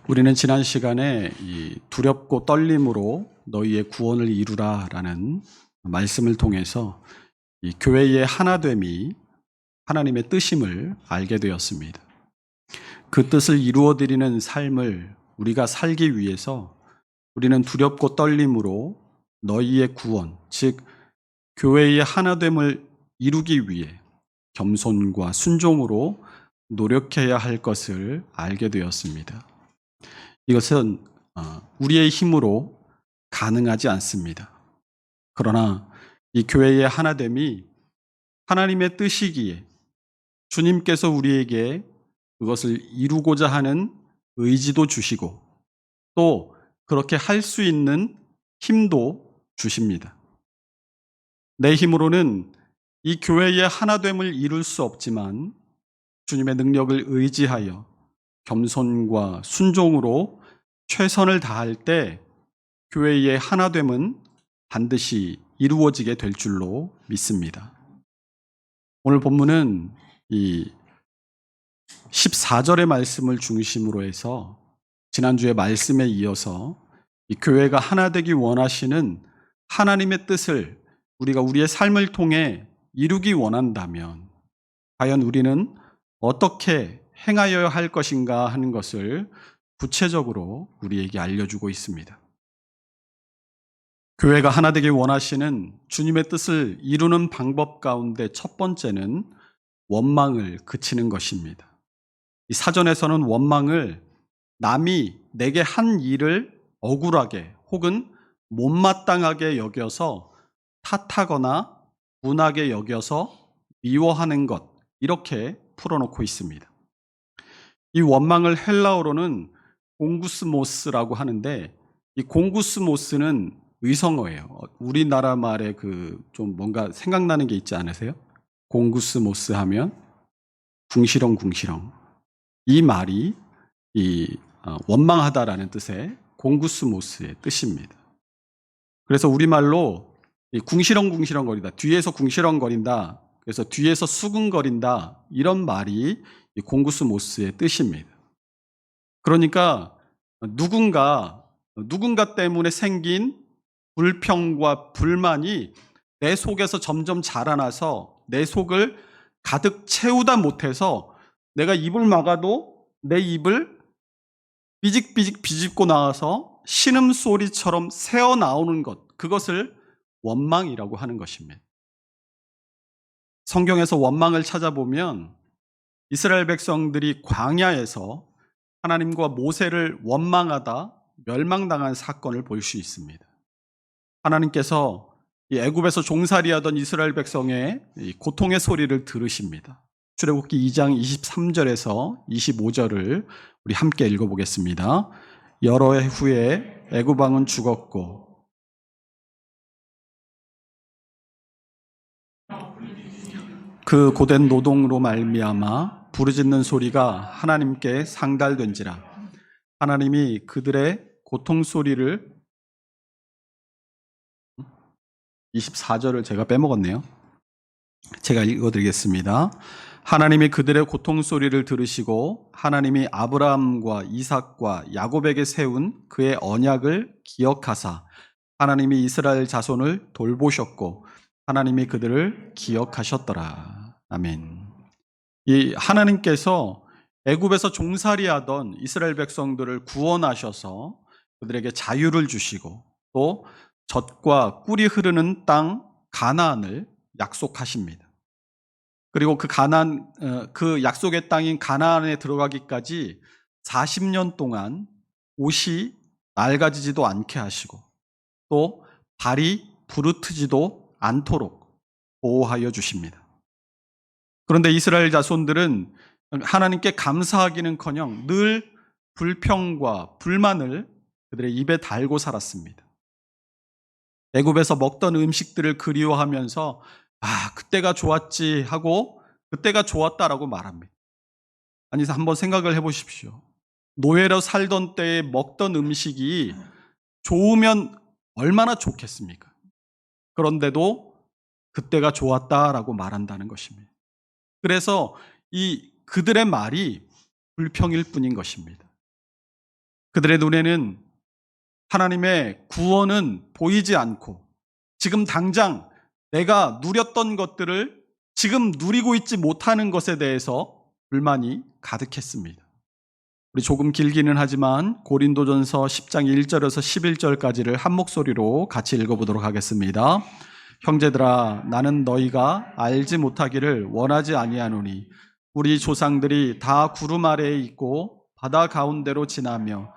우리는 지난 시간에 이 두렵고 떨림으로 너희의 구원을 이루라라는 말씀을 통해서 이 교회의 하나됨이 하나님의 뜻임을 알게 되었습니다. 그 뜻을 이루어드리는 삶을 우리가 살기 위해서 우리는 두렵고 떨림으로 너희의 구원, 즉 교회의 하나됨을 이루기 위해 겸손과 순종으로 노력해야 할 것을 알게 되었습니다. 이것은 우리의 힘으로 가능하지 않습니다. 그러나 이 교회의 하나됨이 하나님의 뜻이기에 주님께서 우리에게 그것을 이루고자 하는 의지도 주시고 또 그렇게 할 수 있는 힘도 주십니다. 내 힘으로는 이 교회의 하나됨을 이룰 수 없지만 주님의 능력을 의지하여 겸손과 순종으로 최선을 다할 때 교회의 하나됨은 반드시 이루어지게 될 줄로 믿습니다. 오늘 본문은 이 14절의 말씀을 중심으로 해서 지난주의 말씀에 이어서 이 교회가 하나 되기 원하시는 하나님의 뜻을 우리가 우리의 삶을 통해 이루기 원한다면 과연 우리는 어떻게 행하여야 할 것인가 하는 것을 구체적으로 우리에게 알려주고 있습니다. 교회가 하나 되길 원하시는 주님의 뜻을 이루는 방법 가운데 첫 번째는 원망을 그치는 것입니다. 이 사전에서는 원망을 남이 내게 한 일을 억울하게 혹은 못마땅하게 여겨서 탓하거나 분하게 여겨서 미워하는 것, 이렇게 풀어놓고 있습니다. 이 원망을 헬라어로는 공구스모스라고 하는데 이 공구스모스는 의성어예요. 우리나라 말에 좀 뭔가 생각나는 게 있지 않으세요? 공구스모스 하면 궁시렁궁시렁. 이 말이 원망하다라는 뜻의 공구스모스의 뜻입니다. 그래서 우리말로 궁시렁궁시렁거리다, 뒤에서 궁시렁거린다, 그래서 뒤에서 수근거린다, 이런 말이 공구스모스의 뜻입니다. 그러니까 누군가 때문에 생긴 불평과 불만이 내 속에서 점점 자라나서 내 속을 가득 채우다 못해서 내가 입을 막아도 내 입을 삐직삐직 비집고 나와서 신음소리처럼 새어나오는 것, 그것을 원망이라고 하는 것입니다. 성경에서 원망을 찾아보면 이스라엘 백성들이 광야에서 하나님과 모세를 원망하다 멸망당한 사건을 볼 수 있습니다. 하나님께서 이 애굽에서 종살이하던 이스라엘 백성의 고통의 소리를 들으십니다. 출애굽기 2장 23절에서 25절을 우리 함께 읽어보겠습니다. 여러 해 후에 애굽 왕은 죽었고 그 고된 노동으로 말미암아 부르짖는 소리가 하나님께 상달된지라. 하나님이 그들의 고통 소리를 24절을 제가 빼먹었네요. 제가 읽어드리겠습니다. 하나님이 그들의 고통 소리를 들으시고 하나님이 아브라함과 이삭과 야곱에게 세운 그의 언약을 기억하사 하나님이 이스라엘 자손을 돌보셨고 하나님이 그들을 기억하셨더라. 아멘. 이 하나님께서 애굽에서 종살이하던 이스라엘 백성들을 구원하셔서 그들에게 자유를 주시고 또 젖과 꿀이 흐르는 땅 가나안을 약속하십니다. 그리고 그 약속의 땅인 가나안에 들어가기까지 40년 동안 옷이 낡아지지도 않게 하시고 또 발이 부르트지도 않도록 보호하여 주십니다. 그런데 이스라엘 자손들은 하나님께 감사하기는커녕 늘 불평과 불만을 그들의 입에 달고 살았습니다. 애굽에서 먹던 음식들을 그리워하면서 그때가 좋았지 하고 그때가 좋았다라고 말합니다. 아니, 한번 생각을 해보십시오. 노예로 살던 때에 먹던 음식이 좋으면 얼마나 좋겠습니까? 그런데도 그때가 좋았다라고 말한다는 것입니다. 그래서 그들의 말이 불평일 뿐인 것입니다. 그들의 눈에는 하나님의 구원은 보이지 않고 지금 당장 내가 누렸던 것들을 지금 누리고 있지 못하는 것에 대해서 불만이 가득했습니다. 우리 조금 길기는 하지만 고린도전서 10장 1절에서 11절까지를 한 목소리로 같이 읽어보도록 하겠습니다. 형제들아, 나는 너희가 알지 못하기를 원하지 아니하노니 우리 조상들이 다 구름 아래에 있고 바다 가운데로 지나며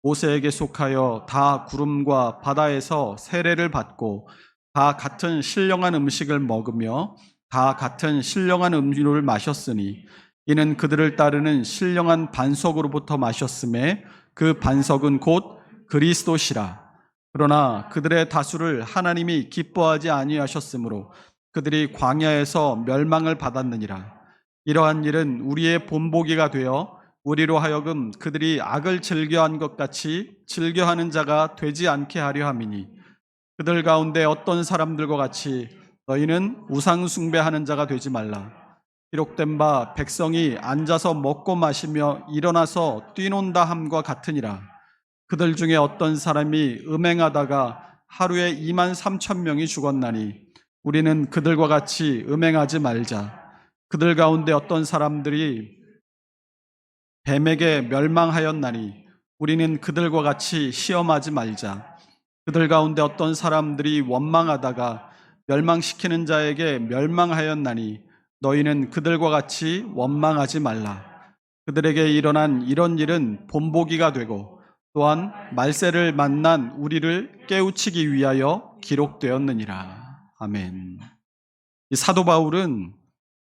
모세에게 속하여 다 구름과 바다에서 세례를 받고 다 같은 신령한 음식을 먹으며 다 같은 신령한 음료를 마셨으니 이는 그들을 따르는 신령한 반석으로부터 마셨음에 그 반석은 곧 그리스도시라. 그러나 그들의 다수를 하나님이 기뻐하지 아니하셨으므로 그들이 광야에서 멸망을 받았느니라. 이러한 일은 우리의 본보기가 되어 우리로 하여금 그들이 악을 즐겨한 것 같이 즐겨하는 자가 되지 않게 하려 함이니 그들 가운데 어떤 사람들과 같이 너희는 우상 숭배하는 자가 되지 말라. 기록된 바 백성이 앉아서 먹고 마시며 일어나서 뛰논다 함과 같으니라. 그들 중에 어떤 사람이 음행하다가 하루에 2만 3천 명이 죽었나니 우리는 그들과 같이 음행하지 말자. 그들 가운데 어떤 사람들이 뱀에게 멸망하였나니 우리는 그들과 같이 시험하지 말자. 그들 가운데 어떤 사람들이 원망하다가 멸망시키는 자에게 멸망하였나니 너희는 그들과 같이 원망하지 말라. 그들에게 일어난 이런 일은 본보기가 되고 또한 말세를 만난 우리를 깨우치기 위하여 기록되었느니라. 아멘. 이 사도 바울은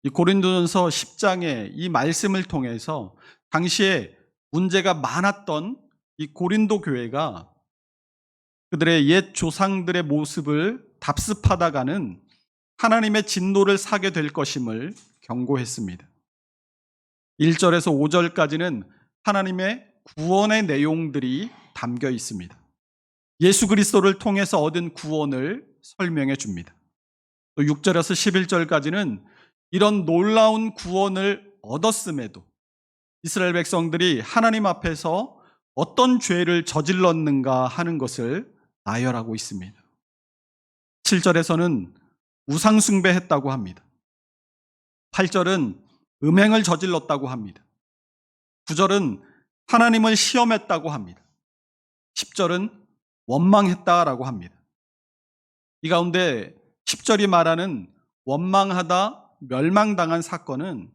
이 고린도전서 10장의 이 말씀을 통해서 당시에 문제가 많았던 이 고린도 교회가 그들의 옛 조상들의 모습을 답습하다가는 하나님의 진노를 사게 될 것임을 경고했습니다. 1절에서 5절까지는 하나님의 구원의 내용들이 담겨 있습니다. 예수 그리스도를 통해서 얻은 구원을 설명해 줍니다. 또 6절에서 11절까지는 이런 놀라운 구원을 얻었음에도 이스라엘 백성들이 하나님 앞에서 어떤 죄를 저질렀는가 하는 것을 나열하고 있습니다. 7절에서는 우상숭배했다고 합니다. 8절은 음행을 저질렀다고 합니다. 9절은 하나님을 시험했다고 합니다. 10절은 원망했다라고 합니다. 이 가운데 10절이 말하는 원망하다, 멸망당한 사건은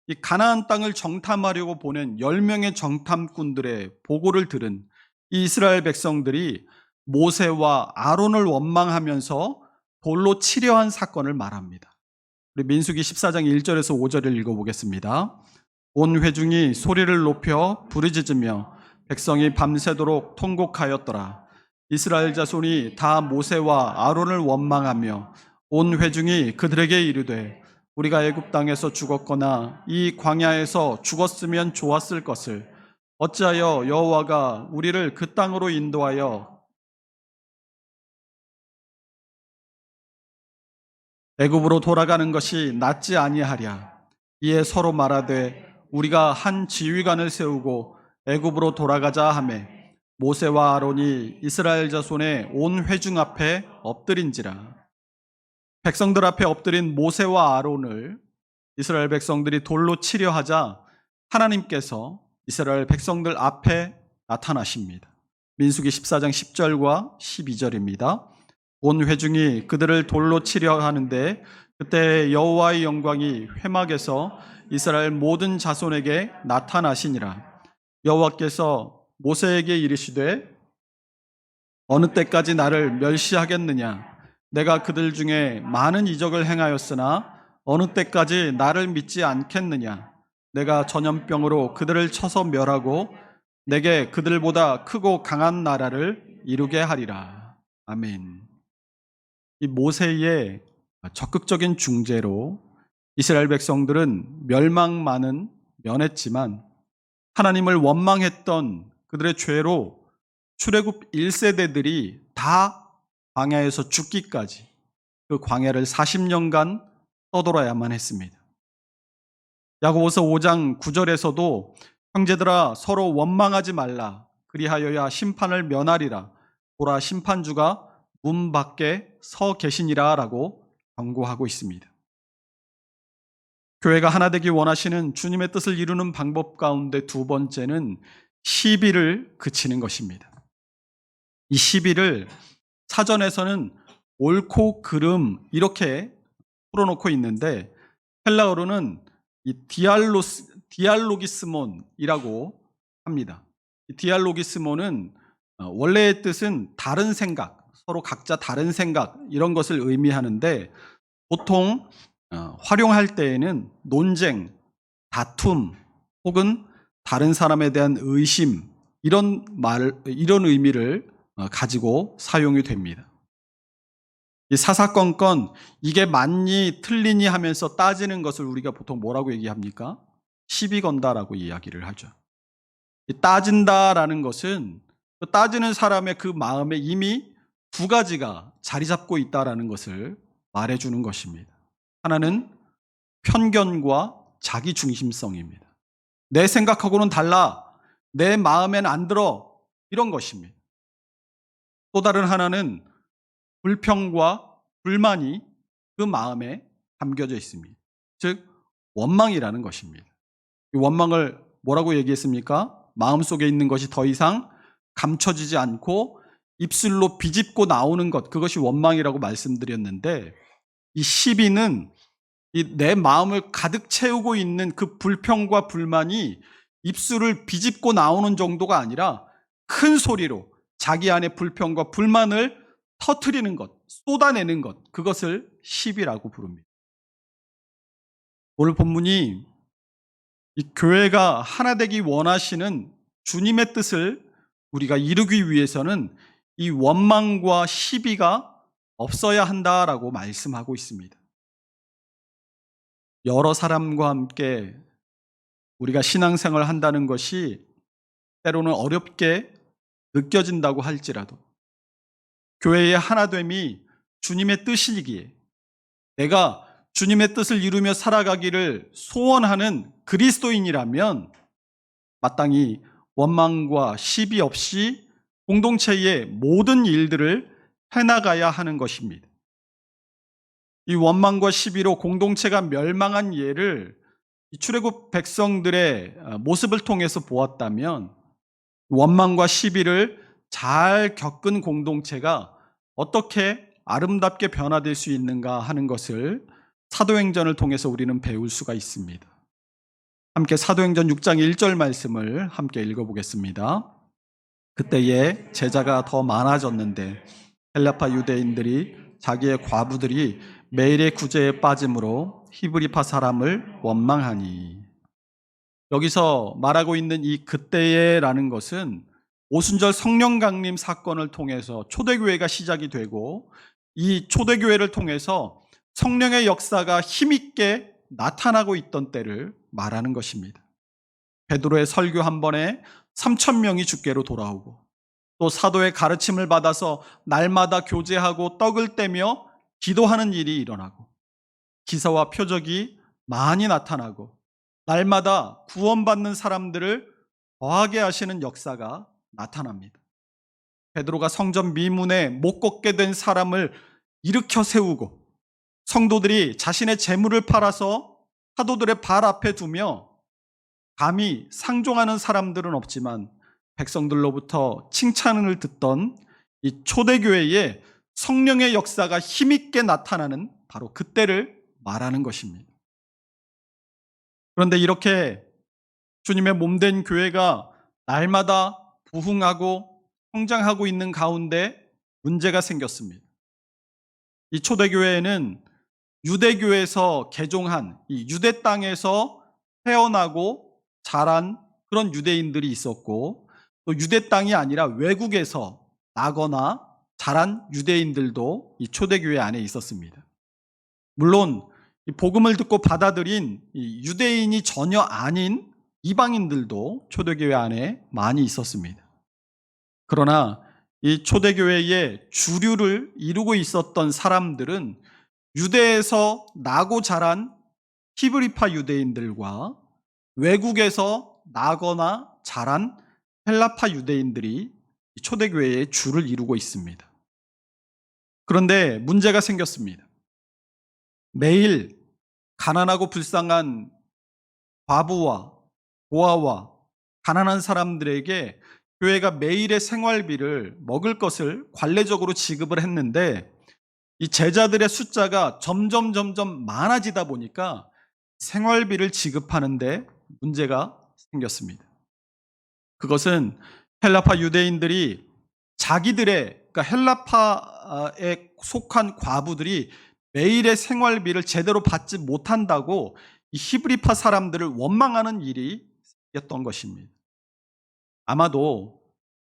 이 가나안 땅을 정탐하려고 보낸 10명의 정탐꾼들의 보고를 들은 이 이스라엘 백성들이 모세와 아론을 원망하면서 돌로 치려 한 사건을 말합니다. 우리 민수기 14장 1절에서 5절을 읽어보겠습니다. 온 회중이 소리를 높여 부르짖으며 백성이 밤새도록 통곡하였더라. 이스라엘 자손이 다 모세와 아론을 원망하며 온 회중이 그들에게 이르되 우리가 애굽 땅에서 죽었거나 이 광야에서 죽었으면 좋았을 것을 어찌하여 여호와가 우리를 그 땅으로 인도하여 애굽으로 돌아가는 것이 낫지 아니하랴. 이에 서로 말하되 우리가 한 지휘관을 세우고 애굽으로 돌아가자 하매 모세와 아론이 이스라엘 자손의 온 회중 앞에 엎드린지라. 백성들 앞에 엎드린 모세와 아론을 이스라엘 백성들이 돌로 치려 하자 하나님께서 이스라엘 백성들 앞에 나타나십니다. 민수기 14장 10절과 12절입니다. 온 회중이 그들을 돌로 치려 하는데 그때 여호와의 영광이 회막에서 이스라엘 모든 자손에게 나타나시니라. 여호와께서 모세에게 이르시되 어느 때까지 나를 멸시하겠느냐? 내가 그들 중에 많은 이적을 행하였으나 어느 때까지 나를 믿지 않겠느냐? 내가 전염병으로 그들을 쳐서 멸하고 내게 그들보다 크고 강한 나라를 이루게 하리라. 아멘. 이 모세의 적극적인 중재로 이스라엘 백성들은 멸망만은 면했지만 하나님을 원망했던 그들의 죄로 출애굽 1세대들이 다 광야에서 죽기까지 그 광야를 40년간 떠돌아야만 했습니다. 야고보서 5장 9절에서도 형제들아 서로 원망하지 말라. 그리하여야 심판을 면하리라. 보라, 심판주가 문 밖에 서 계시니라 라고 경고하고 있습니다. 교회가 하나 되기 원하시는 주님의 뜻을 이루는 방법 가운데 두 번째는 시비를 그치는 것입니다. 이 시비를 사전에서는 옳고 그름 이렇게 풀어놓고 있는데 헬라어로는 이 디알로기스몬이라고 합니다. 이 디알로기스몬은 원래의 뜻은 다른 생각, 서로 각자 다른 생각 이런 것을 의미하는데 보통 활용할 때에는 논쟁, 다툼 혹은 다른 사람에 대한 의심 이런 의미를 가지고 사용이 됩니다. 이 사사건건 이게 맞니 틀리니 하면서 따지는 것을 우리가 보통 뭐라고 얘기합니까? 시비 건다라고 이야기를 하죠. 이 따진다라는 것은 따지는 사람의 그 마음에 이미 두 가지가 자리 잡고 있다라는 것을 말해주는 것입니다. 하나는 편견과 자기 중심성입니다. 내 생각하고는 달라. 내 마음엔 안 들어. 이런 것입니다. 또 다른 하나는 불평과 불만이 그 마음에 담겨져 있습니다. 즉 원망이라는 것입니다. 이 원망을 뭐라고 얘기했습니까? 마음속에 있는 것이 더 이상 감춰지지 않고 입술로 비집고 나오는 것, 그것이 원망이라고 말씀드렸는데 이 시비는 내 마음을 가득 채우고 있는 그 불평과 불만이 입술을 비집고 나오는 정도가 아니라 큰 소리로 자기 안에 불평과 불만을 터뜨리는 것, 쏟아내는 것, 그것을 시비라고 부릅니다. 오늘 본문이 이 교회가 하나 되기 원하시는 주님의 뜻을 우리가 이루기 위해서는 이 원망과 시비가 없어야 한다라고 말씀하고 있습니다. 여러 사람과 함께 우리가 신앙생활을 한다는 것이 때로는 어렵게 느껴진다고 할지라도 교회의 하나됨이 주님의 뜻이기에 내가 주님의 뜻을 이루며 살아가기를 소원하는 그리스도인이라면 마땅히 원망과 시비 없이 공동체의 모든 일들을 해나가야 하는 것입니다. 이 원망과 시비로 공동체가 멸망한 예를 출애굽 백성들의 모습을 통해서 보았다면 원망과 시비를 잘 겪은 공동체가 어떻게 아름답게 변화될 수 있는가 하는 것을 사도행전을 통해서 우리는 배울 수가 있습니다. 함께 사도행전 6장 1절 말씀을 함께 읽어보겠습니다. 그때에 제자가 더 많아졌는데 헬라파 유대인들이 자기의 과부들이 매일의 구제에 빠짐으로 히브리파 사람을 원망하니. 여기서 말하고 있는 이 그때에라는 것은 오순절 성령 강림 사건을 통해서 초대교회가 시작이 되고 이 초대교회를 통해서 성령의 역사가 힘있게 나타나고 있던 때를 말하는 것입니다. 베드로의 설교 한 번에 3,000명이 주께로 돌아오고 또 사도의 가르침을 받아서 날마다 교제하고 떡을 떼며 기도하는 일이 일어나고 기사와 표적이 많이 나타나고 날마다 구원받는 사람들을 더하게 하시는 역사가 나타납니다. 베드로가 성전 미문에 못 걷게 된 사람을 일으켜 세우고 성도들이 자신의 재물을 팔아서 사도들의 발 앞에 두며 감히 상종하는 사람들은 없지만 백성들로부터 칭찬을 듣던 이 초대교회에 성령의 역사가 힘있게 나타나는 바로 그때를 말하는 것입니다. 그런데 이렇게 주님의 몸된 교회가 날마다 부흥하고 성장하고 있는 가운데 문제가 생겼습니다. 이 초대교회에는 유대교에서 개종한 이 유대 땅에서 태어나고 자란 그런 유대인들이 있었고 또 유대 땅이 아니라 외국에서 나거나 자란 유대인들도 이 초대교회 안에 있었습니다. 물론 이 복음을 듣고 받아들인 이 유대인이 전혀 아닌 이방인들도 초대교회 안에 많이 있었습니다. 그러나 이 초대교회의 주류를 이루고 있었던 사람들은 유대에서 나고 자란 히브리파 유대인들과 외국에서 나거나 자란 헬라파 유대인들이 초대교회의 주를 이루고 있습니다. 그런데 문제가 생겼습니다. 매일 가난하고 불쌍한 과부와 고아와 가난한 사람들에게 교회가 매일의 생활비를 먹을 것을 관례적으로 지급을 했는데 이 제자들의 숫자가 점점 많아지다 보니까 생활비를 지급하는데 문제가 생겼습니다. 그것은 헬라파 유대인들이 자기들의 그러니까 헬라파에 속한 과부들이 매일의 생활비를 제대로 받지 못한다고 이 히브리파 사람들을 원망하는 일이 생겼던 것입니다. 아마도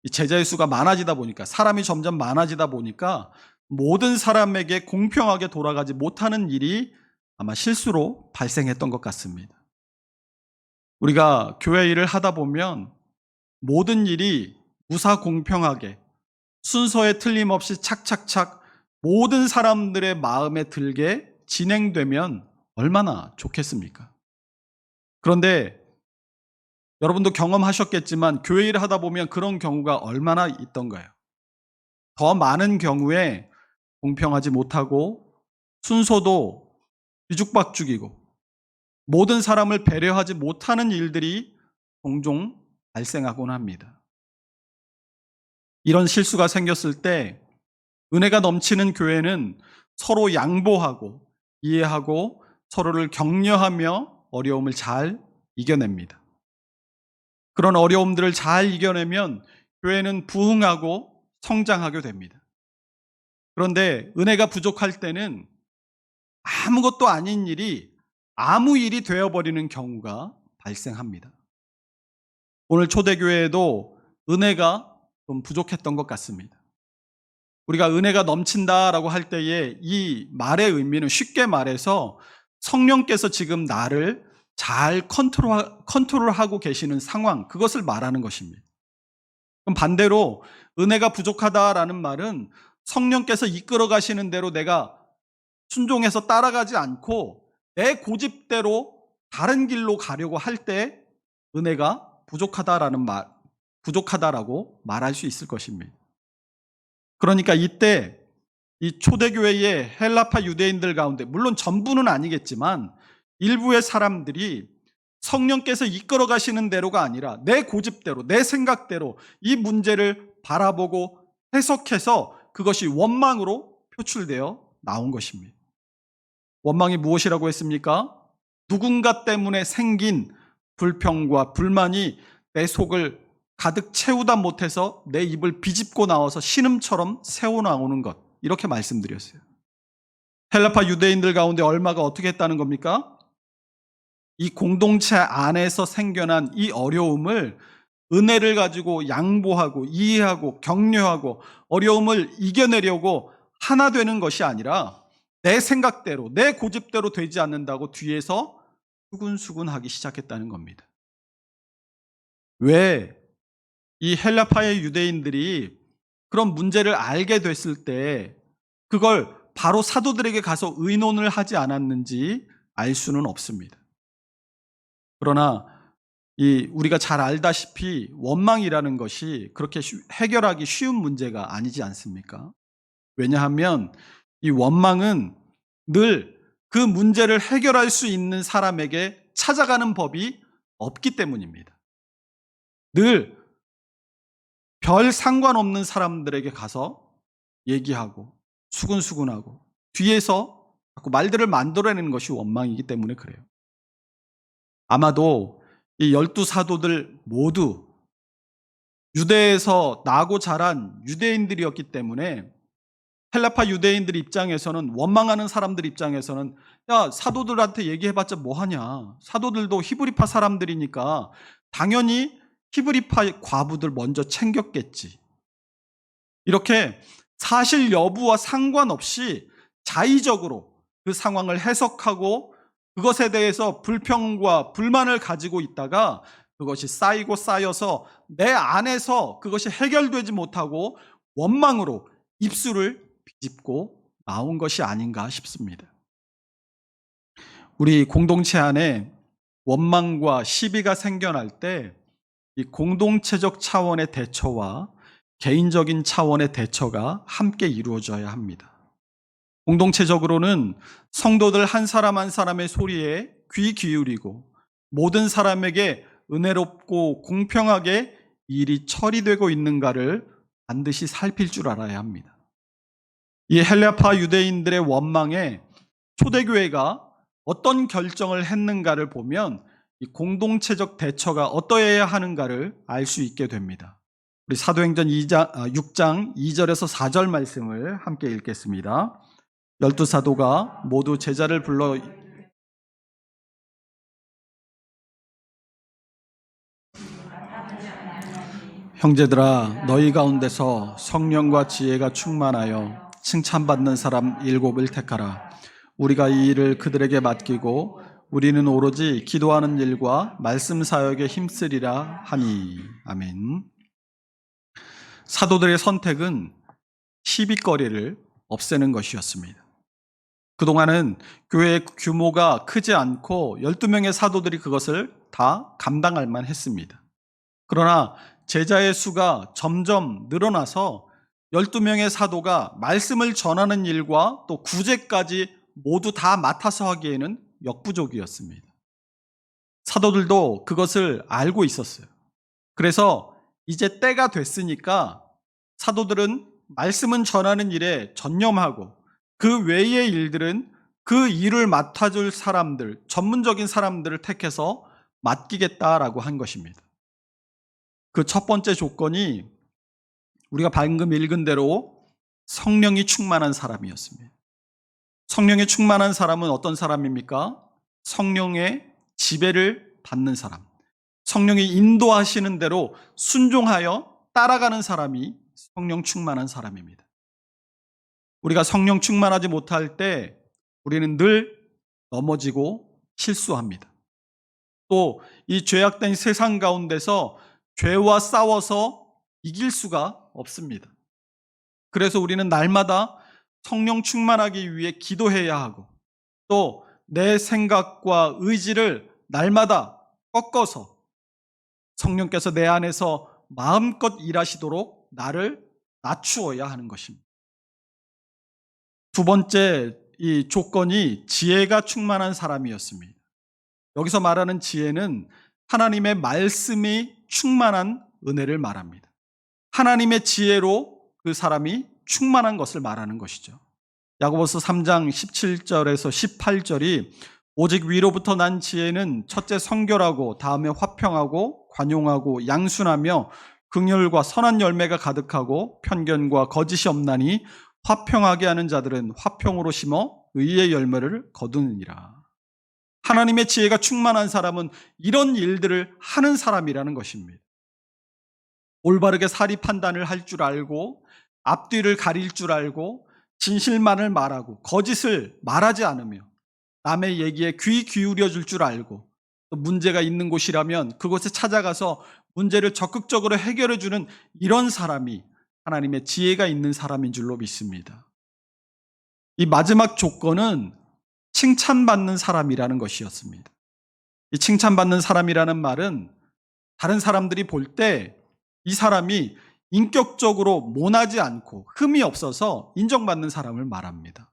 이 제자의 수가 많아지다 보니까 사람이 점점 많아지다 보니까 모든 사람에게 공평하게 돌아가지 못하는 일이 아마 실수로 발생했던 것 같습니다. 우리가 교회 일을 하다 보면 모든 일이 무사공평하게 순서에 틀림없이 착착착 모든 사람들의 마음에 들게 진행되면 얼마나 좋겠습니까? 그런데 여러분도 경험하셨겠지만 교회 일을 하다 보면 그런 경우가 얼마나 있던가요? 더 많은 경우에 공평하지 못하고 순서도 뒤죽박죽이고 모든 사람을 배려하지 못하는 일들이 종종 발생하곤 합니다. 이런 실수가 생겼을 때 은혜가 넘치는 교회는 서로 양보하고 이해하고 서로를 격려하며 어려움을 잘 이겨냅니다. 그런 어려움들을 잘 이겨내면 교회는 부흥하고 성장하게 됩니다. 그런데 은혜가 부족할 때는 아무것도 아닌 일이 아무 일이 되어버리는 경우가 발생합니다. 오늘 초대교회에도 은혜가 좀 부족했던 것 같습니다. 우리가 은혜가 넘친다라고 할 때에 이 말의 의미는 쉽게 말해서 성령께서 지금 나를 잘 컨트롤하고 계시는 상황, 그것을 말하는 것입니다. 그럼 반대로 은혜가 부족하다라는 말은 성령께서 이끌어 가시는 대로 내가 순종해서 따라가지 않고 내 고집대로 다른 길로 가려고 할 때 은혜가 부족하다라고 말할 수 있을 것입니다. 그러니까 이때 이 초대교회의 헬라파 유대인들 가운데 물론 전부는 아니겠지만 일부의 사람들이 성령께서 이끌어 가시는 대로가 아니라 내 고집대로 내 생각대로 이 문제를 바라보고 해석해서 그것이 원망으로 표출되어 나온 것입니다. 원망이 무엇이라고 했습니까? 누군가 때문에 생긴 불평과 불만이 내 속을 가득 채우다 못해서 내 입을 비집고 나와서 신음처럼 새어나오는 것, 이렇게 말씀드렸어요. 헬라파 유대인들 가운데 얼마가 어떻게 했다는 겁니까? 이 공동체 안에서 생겨난 이 어려움을 은혜를 가지고 양보하고 이해하고 격려하고 어려움을 이겨내려고 하나 되는 것이 아니라 내 생각대로 내 고집대로 되지 않는다고 뒤에서 수군수군하기 시작했다는 겁니다. 왜 이 헬라파의 유대인들이 그런 문제를 알게 됐을 때 그걸 바로 사도들에게 가서 의논을 하지 않았는지 알 수는 없습니다. 그러나 우리가 잘 알다시피 원망이라는 것이 그렇게 해결하기 쉬운 문제가 아니지 않습니까? 왜냐하면 이 원망은 늘 그 문제를 해결할 수 있는 사람에게 찾아가는 법이 없기 때문입니다. 늘 별 상관없는 사람들에게 가서 얘기하고 수군수군하고 뒤에서 자꾸 말들을 만들어내는 것이 원망이기 때문에 그래요. 아마도 이 12사도들 모두 유대에서 나고 자란 유대인들이었기 때문에 헬라파 유대인들 입장에서는 원망하는 사람들 입장에서는 야 사도들한테 얘기해봤자 뭐하냐. 사도들도 히브리파 사람들이니까 당연히 히브리파 과부들 먼저 챙겼겠지. 이렇게 사실 여부와 상관없이 자의적으로 그 상황을 해석하고 그것에 대해서 불평과 불만을 가지고 있다가 그것이 쌓이고 쌓여서 내 안에서 그것이 해결되지 못하고 원망으로 입술을 비집고 나온 것이 아닌가 싶습니다. 우리 공동체 안에 원망과 시비가 생겨날 때 이 공동체적 차원의 대처와 개인적인 차원의 대처가 함께 이루어져야 합니다. 공동체적으로는 성도들 한 사람 한 사람의 소리에 귀 기울이고 모든 사람에게 은혜롭고 공평하게 일이 처리되고 있는가를 반드시 살필 줄 알아야 합니다. 이 헬라파 유대인들의 원망에 초대교회가 어떤 결정을 했는가를 보면 이 공동체적 대처가 어떠해야 하는가를 알 수 있게 됩니다. 우리 사도행전 6장 2절에서 4절 말씀을 함께 읽겠습니다. 12사도가 모두 제자를 불러 형제들아 너희 가운데서 성령과 지혜가 충만하여 칭찬받는 사람 7을 택하라. 우리가 이 일을 그들에게 맡기고 우리는 오로지 기도하는 일과 말씀 사역에 힘쓰리라 하니. 아멘. 사도들의 선택은 시비거리를 없애는 것이었습니다. 그동안은 교회의 규모가 크지 않고 12명의 사도들이 그것을 다 감당할 만했습니다. 그러나 제자의 수가 점점 늘어나서 12명의 사도가 말씀을 전하는 일과 또 구제까지 모두 다 맡아서 하기에는 역부족이었습니다. 사도들도 그것을 알고 있었어요. 그래서 이제 때가 됐으니까 사도들은 말씀은 전하는 일에 전념하고 그 외의 일들은 그 일을 맡아줄 사람들, 전문적인 사람들을 택해서 맡기겠다라고 한 것입니다. 그 첫 번째 조건이 우리가 방금 읽은 대로 성령이 충만한 사람이었습니다. 성령이 충만한 사람은 어떤 사람입니까? 성령의 지배를 받는 사람. 성령이 인도하시는 대로 순종하여 따라가는 사람이 성령 충만한 사람입니다. 우리가 성령 충만하지 못할 때 우리는 늘 넘어지고 실수합니다. 또 이 죄악된 세상 가운데서 죄와 싸워서 이길 수가 없습니다. 그래서 우리는 날마다 성령 충만하기 위해 기도해야 하고 또 내 생각과 의지를 날마다 꺾어서 성령께서 내 안에서 마음껏 일하시도록 나를 낮추어야 하는 것입니다. 두 번째 이 조건이 지혜가 충만한 사람이었습니다. 여기서 말하는 지혜는 하나님의 말씀이 충만한 은혜를 말합니다. 하나님의 지혜로 그 사람이 충만한 것을 말하는 것이죠. 야고보서 3장 17절에서 18절이 오직 위로부터 난 지혜는 첫째 성결하고 다음에 화평하고 관용하고 양순하며 긍휼과 선한 열매가 가득하고 편견과 거짓이 없나니 화평하게 하는 자들은 화평으로 심어 의의 열매를 거두느니라. 하나님의 지혜가 충만한 사람은 이런 일들을 하는 사람이라는 것입니다. 올바르게 사리 판단을 할 줄 알고 앞뒤를 가릴 줄 알고 진실만을 말하고 거짓을 말하지 않으며 남의 얘기에 귀 기울여 줄 줄 알고 또 문제가 있는 곳이라면 그곳에 찾아가서 문제를 적극적으로 해결해 주는 이런 사람이 하나님의 지혜가 있는 사람인 줄로 믿습니다. 이 마지막 조건은 칭찬받는 사람이라는 것이었습니다. 이 칭찬받는 사람이라는 말은 다른 사람들이 볼 때 이 사람이 인격적으로 모나지 않고 흠이 없어서 인정받는 사람을 말합니다.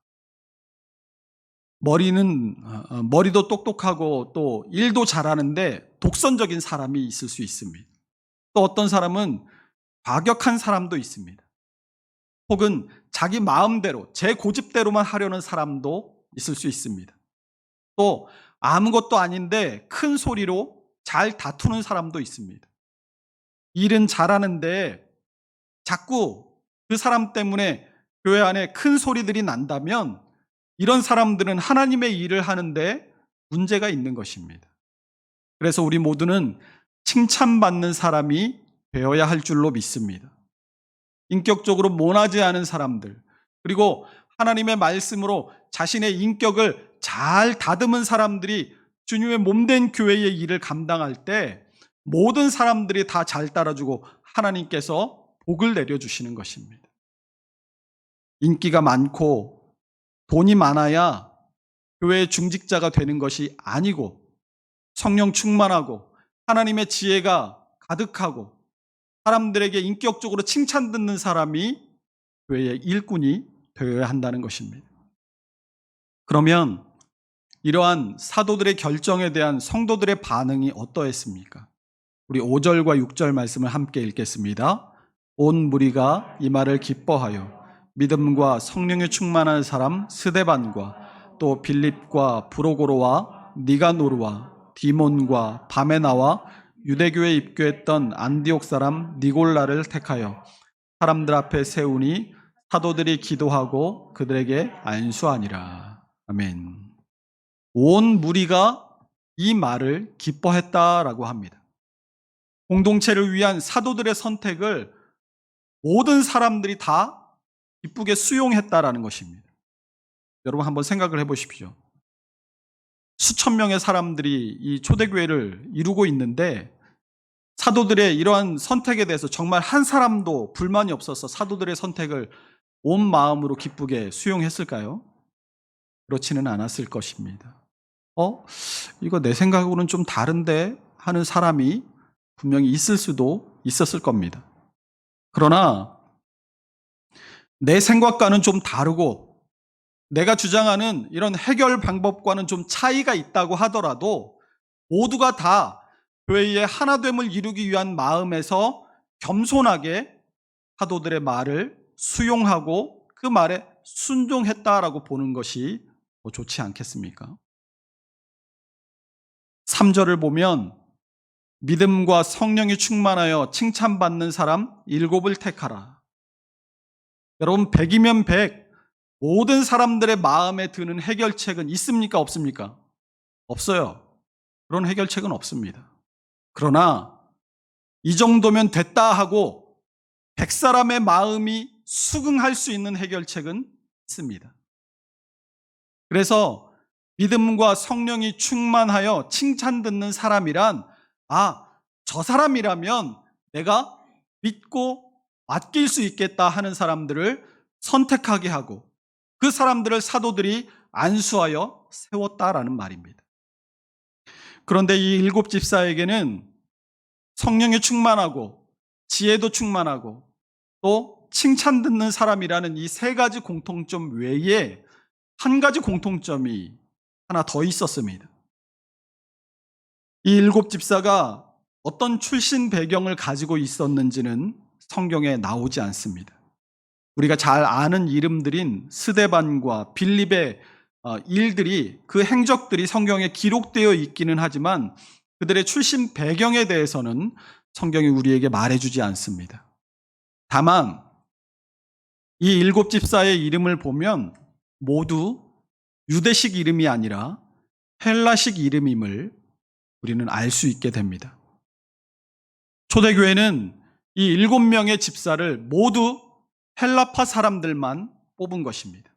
머리도 똑똑하고 또 일도 잘하는데 독선적인 사람이 있을 수 있습니다. 또 어떤 사람은 과격한 사람도 있습니다. 혹은 자기 마음대로 제 고집대로만 하려는 사람도 있을 수 있습니다. 또 아무것도 아닌데 큰 소리로 잘 다투는 사람도 있습니다. 일은 잘하는데 자꾸 그 사람 때문에 교회 안에 큰 소리들이 난다면 이런 사람들은 하나님의 일을 하는데 문제가 있는 것입니다. 그래서 우리 모두는 칭찬받는 사람이 되어야 할 줄로 믿습니다. 인격적으로 모나지 않은 사람들, 그리고 하나님의 말씀으로 자신의 인격을 잘 다듬은 사람들이 주님의 몸된 교회의 일을 감당할 때 모든 사람들이 다 잘 따라주고 하나님께서 복을 내려주시는 것입니다. 인기가 많고 돈이 많아야 교회의 중직자가 되는 것이 아니고 성령 충만하고 하나님의 지혜가 가득하고 사람들에게 인격적으로 칭찬 듣는 사람이 교회의 일꾼이 되어야 한다는 것입니다. 그러면 이러한 사도들의 결정에 대한 성도들의 반응이 어떠했습니까? 우리 5절과 6절 말씀을 함께 읽겠습니다. 온 무리가 이 말을 기뻐하여 믿음과 성령에 충만한 사람 스데반과 또 빌립과 브로고로와 니가노르와 디몬과 바메나와 유대교에 입교했던 안디옥 사람 니골라를 택하여 사람들 앞에 세우니 사도들이 기도하고 그들에게 안수하니라. 아멘. 온 무리가 이 말을 기뻐했다라고 합니다. 공동체를 위한 사도들의 선택을 모든 사람들이 다 기쁘게 수용했다라는 것입니다. 여러분 한번 생각을 해보십시오. 수천 명의 사람들이 이 초대교회를 이루고 있는데 사도들의 이러한 선택에 대해서 정말 한 사람도 불만이 없어서 사도들의 선택을 온 마음으로 기쁘게 수용했을까요? 그렇지는 않았을 것입니다. 이거 내 생각으로는 좀 다른데 하는 사람이 분명히 있을 수도 있었을 겁니다. 그러나 내 생각과는 좀 다르고 내가 주장하는 이런 해결 방법과는 좀 차이가 있다고 하더라도 모두가 다 교회의 하나됨을 이루기 위한 마음에서 겸손하게 사도들의 말을 수용하고 그 말에 순종했다라고 보는 것이 더 좋지 않겠습니까? 3절을 보면 믿음과 성령이 충만하여 칭찬받는 사람 7을 택하라. 여러분 100이면 100 모든 사람들의 마음에 드는 해결책은 있습니까? 없습니까? 없어요. 그런 해결책은 없습니다. 그러나 이 정도면 됐다 하고 100사람의 마음이 수긍할 수 있는 해결책은 있습니다. 그래서 믿음과 성령이 충만하여 칭찬 듣는 사람이란 저 사람이라면 내가 믿고 맡길 수 있겠다 하는 사람들을 선택하게 하고 그 사람들을 사도들이 안수하여 세웠다라는 말입니다. 그런데 이 7 집사에게는 성령이 충만하고 지혜도 충만하고 또 칭찬 듣는 사람이라는 이 3가지 공통점 외에 한 가지 공통점이 하나 더 있었습니다. 이 7 집사가 어떤 출신 배경을 가지고 있었는지는 성경에 나오지 않습니다. 우리가 잘 아는 이름들인 스데반과 빌립의 일들이 그 행적들이 성경에 기록되어 있기는 하지만 그들의 출신 배경에 대해서는 성경이 우리에게 말해주지 않습니다. 다만 이 7 집사의 이름을 보면 모두 유대식 이름이 아니라 헬라식 이름임을 우리는 알 수 있게 됩니다. 초대교회는 이 7명의 집사를 모두 헬라파 사람들만 뽑은 것입니다.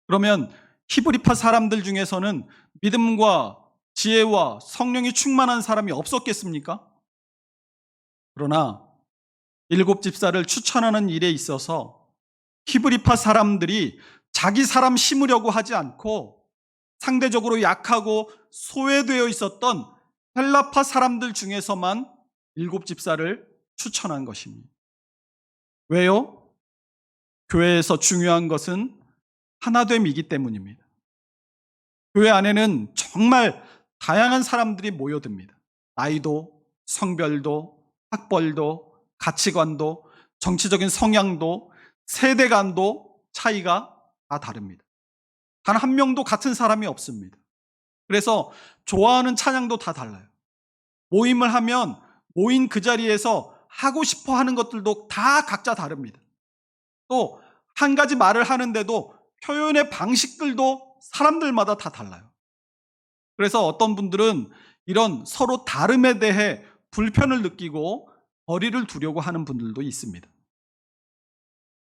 그러면 히브리파 사람들 중에서는 믿음과 지혜와 성령이 충만한 사람이 없었겠습니까? 그러나 7 집사를 추천하는 일에 있어서 히브리파 사람들이 자기 사람 심으려고 하지 않고 상대적으로 약하고 소외되어 있었던 헬라파 사람들 중에서만 7 집사를 추천한 것입니다. 왜요? 교회에서 중요한 것은 하나됨이기 때문입니다. 교회 안에는 정말 다양한 사람들이 모여듭니다. 나이도, 성별도, 학벌도, 가치관도, 정치적인 성향도, 세대관도 차이가 다 다릅니다. 단 한 명도 같은 사람이 없습니다. 그래서 좋아하는 찬양도 다 달라요. 모임을 하면 모인 그 자리에서 하고 싶어 하는 것들도 다 각자 다릅니다. 또 한 가지 말을 하는데도 표현의 방식들도 사람들마다 다 달라요. 그래서 어떤 분들은 이런 서로 다름에 대해 불편을 느끼고 거리를 두려고 하는 분들도 있습니다.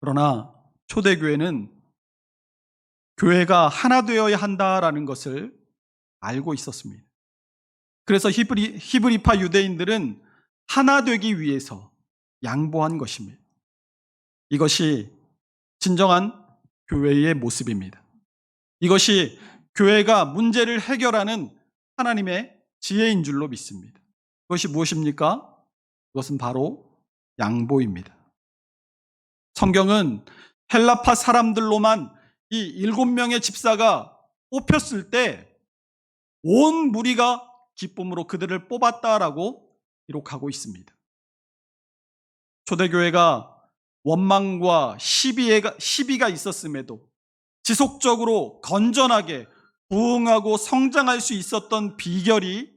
그러나 초대교회는 교회가 하나 되어야 한다라는 것을 알고 있었습니다. 그래서 히브리파 유대인들은 하나 되기 위해서 양보한 것입니다. 이것이 진정한 교회의 모습입니다. 이것이 교회가 문제를 해결하는 하나님의 지혜인 줄로 믿습니다. 그것이 무엇입니까? 그것은 바로 양보입니다. 성경은 헬라파 사람들로만 이 7명의 집사가 뽑혔을 때 온 무리가 기쁨으로 그들을 뽑았다라고 기록하고 있습니다. 초대교회가 원망과 시비가 있었음에도 지속적으로 건전하게 부흥하고 성장할 수 있었던 비결이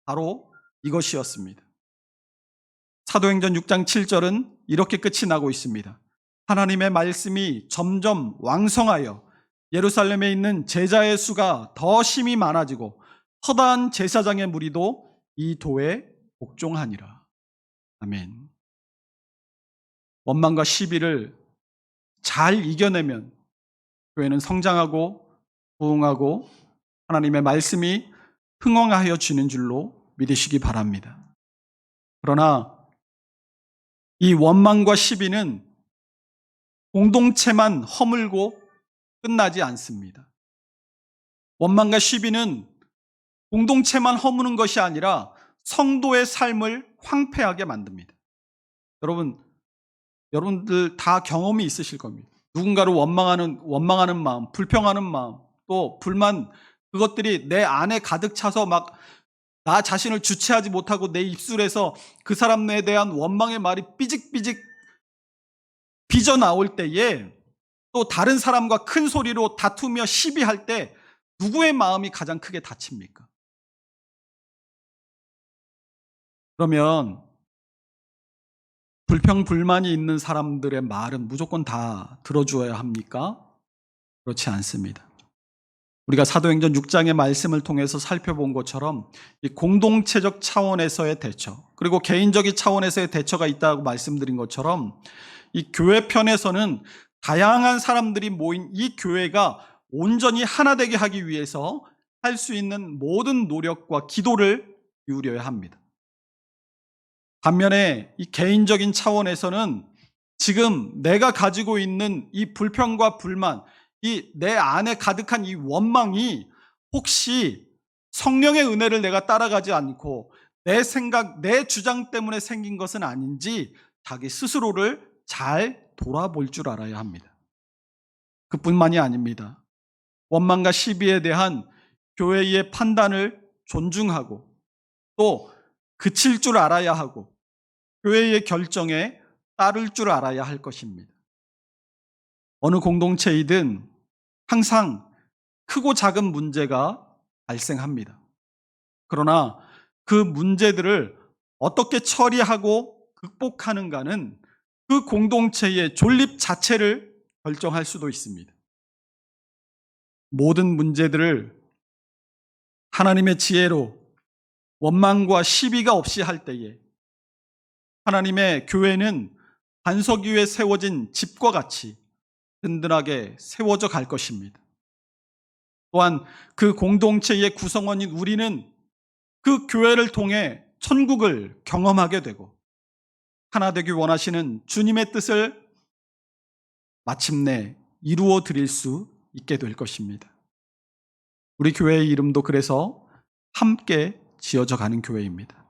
바로 이것이었습니다. 사도행전 6장 7절은 이렇게 끝이 나고 있습니다. 하나님의 말씀이 점점 왕성하여 예루살렘에 있는 제자의 수가 더 심히 많아지고 허다한 제사장의 무리도 이 도에 복종하니라. 아멘. 원망과 시비를 잘 이겨내면 교회는 성장하고 부흥하고 하나님의 말씀이 흥왕하여 지는 줄로 믿으시기 바랍니다. 그러나 이 원망과 시비는 공동체만 허물고 끝나지 않습니다. 원망과 시비는 공동체만 허무는 것이 아니라 성도의 삶을 황폐하게 만듭니다. 여러분들 다 경험이 있으실 겁니다. 누군가를 원망하는 마음, 불평하는 마음, 또 불만, 그것들이 내 안에 가득 차서 막 나 자신을 주체하지 못하고 내 입술에서 그 사람에 대한 원망의 말이 삐직삐직 빚어나올 때에, 또 다른 사람과 큰 소리로 다투며 시비할 때 누구의 마음이 가장 크게 다칩니까? 그러면 불평, 불만이 있는 사람들의 말은 무조건 다 들어주어야 합니까? 그렇지 않습니다. 우리가 사도행전 6장의 말씀을 통해서 살펴본 것처럼 이 공동체적 차원에서의 대처, 그리고 개인적인 차원에서의 대처가 있다고 말씀드린 것처럼 이 교회 편에서는 다양한 사람들이 모인 이 교회가 온전히 하나 되게 하기 위해서 할 수 있는 모든 노력과 기도를 기울여야 합니다. 반면에 이 개인적인 차원에서는 지금 내가 가지고 있는 이 불평과 불만, 이 내 안에 가득한 이 원망이 혹시 성령의 은혜를 내가 따라가지 않고 내 생각, 내 주장 때문에 생긴 것은 아닌지 자기 스스로를 잘 돌아볼 줄 알아야 합니다. 그뿐만이 아닙니다. 원망과 시비에 대한 교회의 판단을 존중하고 또 그칠 줄 알아야 하고 교회의 결정에 따를 줄 알아야 할 것입니다. 어느 공동체이든 항상 크고 작은 문제가 발생합니다. 그러나 그 문제들을 어떻게 처리하고 극복하는가는 그 공동체의 존립 자체를 결정할 수도 있습니다. 모든 문제들을 하나님의 지혜로 원망과 시비가 없이 할 때에 하나님의 교회는 반석 위에 세워진 집과 같이 든든하게 세워져 갈 것입니다. 또한 그 공동체의 구성원인 우리는 그 교회를 통해 천국을 경험하게 되고 하나 되기 원하시는 주님의 뜻을 마침내 이루어 드릴 수 있게 될 것입니다. 우리 교회의 이름도 그래서 함께 지어져 가는 교회입니다.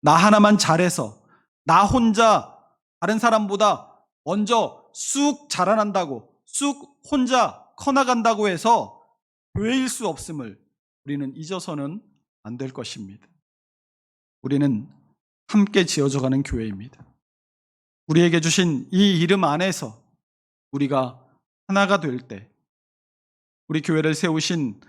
나 하나만 잘해서 나 혼자 다른 사람보다 먼저 쑥 자라난다고, 쑥 혼자 커나간다고 해서 교회일 수 없음을 우리는 잊어서는 안 될 것입니다. 우리는 함께 지어져가는 교회입니다. 우리에게 주신 이 이름 안에서 우리가 하나가 될 때 우리 교회를 세우신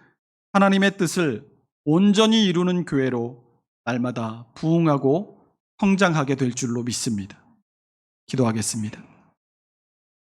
하나님의 뜻을 온전히 이루는 교회로 날마다 부흥하고 성장하게 될 줄로 믿습니다. 기도하겠습니다.